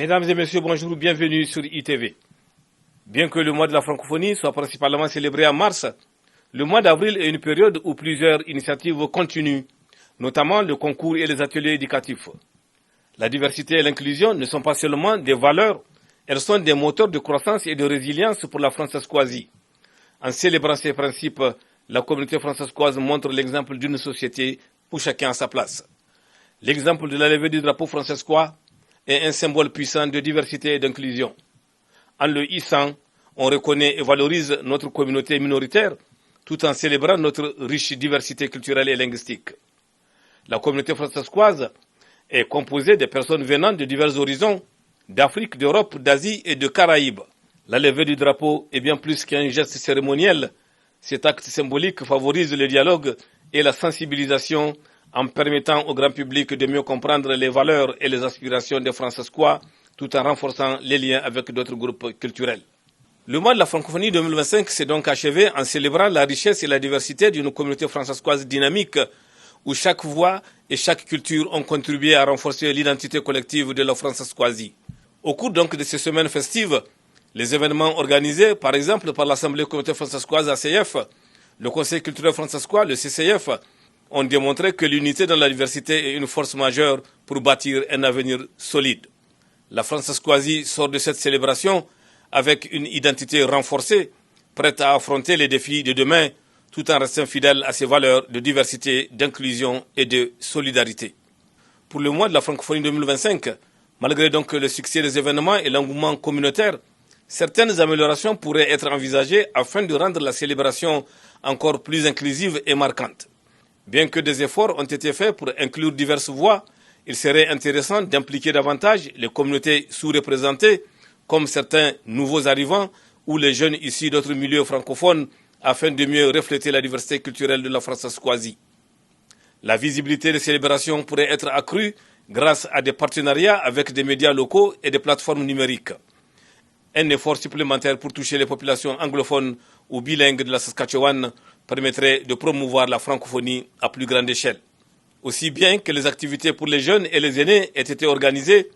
Mesdames et messieurs, bonjour, bienvenue sur ITV. Bien que le mois de la francophonie soit principalement célébré en mars, le mois d'avril est une période où plusieurs initiatives continuent, notamment le concours et les ateliers éducatifs. La diversité et l'inclusion ne sont pas seulement des valeurs, elles sont des moteurs de croissance et de résilience pour la Françaiscoisie. En célébrant ces principes, la communauté françaiscoise montre l'exemple d'une société où chacun a sa place. L'exemple de la levée du drapeau françaiscois est un symbole puissant de diversité et d'inclusion. En le hissant, on reconnaît et valorise notre communauté minoritaire tout en célébrant notre riche diversité culturelle et linguistique. La communauté françaiscoise est composée de personnes venant de divers horizons, d'Afrique, d'Europe, d'Asie et de Caraïbes. La levée du drapeau est bien plus qu'un geste cérémoniel. Cet acte symbolique favorise le dialogue et la sensibilisation en permettant au grand public de mieux comprendre les valeurs et les aspirations des Françaiscois tout en renforçant les liens avec d'autres groupes culturels. Le mois de la francophonie 2025 s'est donc achevé en célébrant la richesse et la diversité d'une communauté françaiscoise dynamique où chaque voix et chaque culture ont contribué à renforcer l'identité collective de la Françaiscoisie. Au cours donc de ces semaines festives, les événements organisés par exemple par l'Assemblée communauté françaiscoise ACF, le Conseil culturel françaiscois, le CCF, ont démontré que l'unité dans la diversité est une force majeure pour bâtir un avenir solide. La Françaiscoisie sort de cette célébration avec une identité renforcée, prête à affronter les défis de demain, tout en restant fidèle à ses valeurs de diversité, d'inclusion et de solidarité. Pour le mois de la francophonie 2025, malgré donc le succès des événements et l'engouement communautaire, certaines améliorations pourraient être envisagées afin de rendre la célébration encore plus inclusive et marquante. Bien que des efforts ont été faits pour inclure diverses voix, il serait intéressant d'impliquer davantage les communautés sous-représentées, comme certains nouveaux arrivants ou les jeunes issus d'autres milieux francophones, afin de mieux refléter la diversité culturelle de la Françaiscoisie. La visibilité des célébrations pourrait être accrue grâce à des partenariats avec des médias locaux et des plateformes numériques. Un effort supplémentaire pour toucher les populations anglophones ou bilingues de la Saskatchewan permettrait de promouvoir la francophonie à plus grande échelle. Aussi bien que les activités pour les jeunes et les aînés aient été organisées,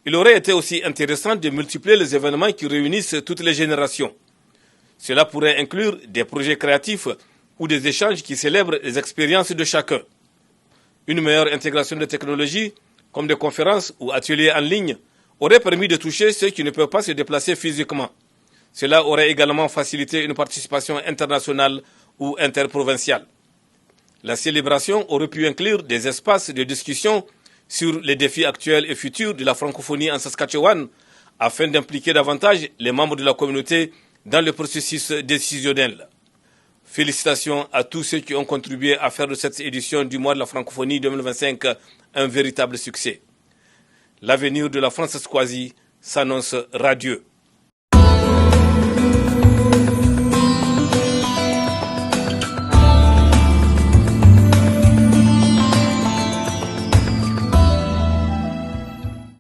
il aurait été aussi intéressant de multiplier les événements qui réunissent toutes les générations. Cela pourrait inclure des projets créatifs ou des échanges qui célèbrent les expériences de chacun. Une meilleure intégration de technologies, comme des conférences ou ateliers en ligne, aurait permis de toucher ceux qui ne peuvent pas se déplacer physiquement. Cela aurait également facilité une participation internationale ou interprovinciale. La célébration aurait pu inclure des espaces de discussion sur les défis actuels et futurs de la francophonie en Saskatchewan afin d'impliquer davantage les membres de la communauté dans le processus décisionnel. Félicitations à tous ceux qui ont contribué à faire de cette édition du mois de la francophonie 2025 un véritable succès. L'avenir de la Françaiscoisie s'annonce radieux.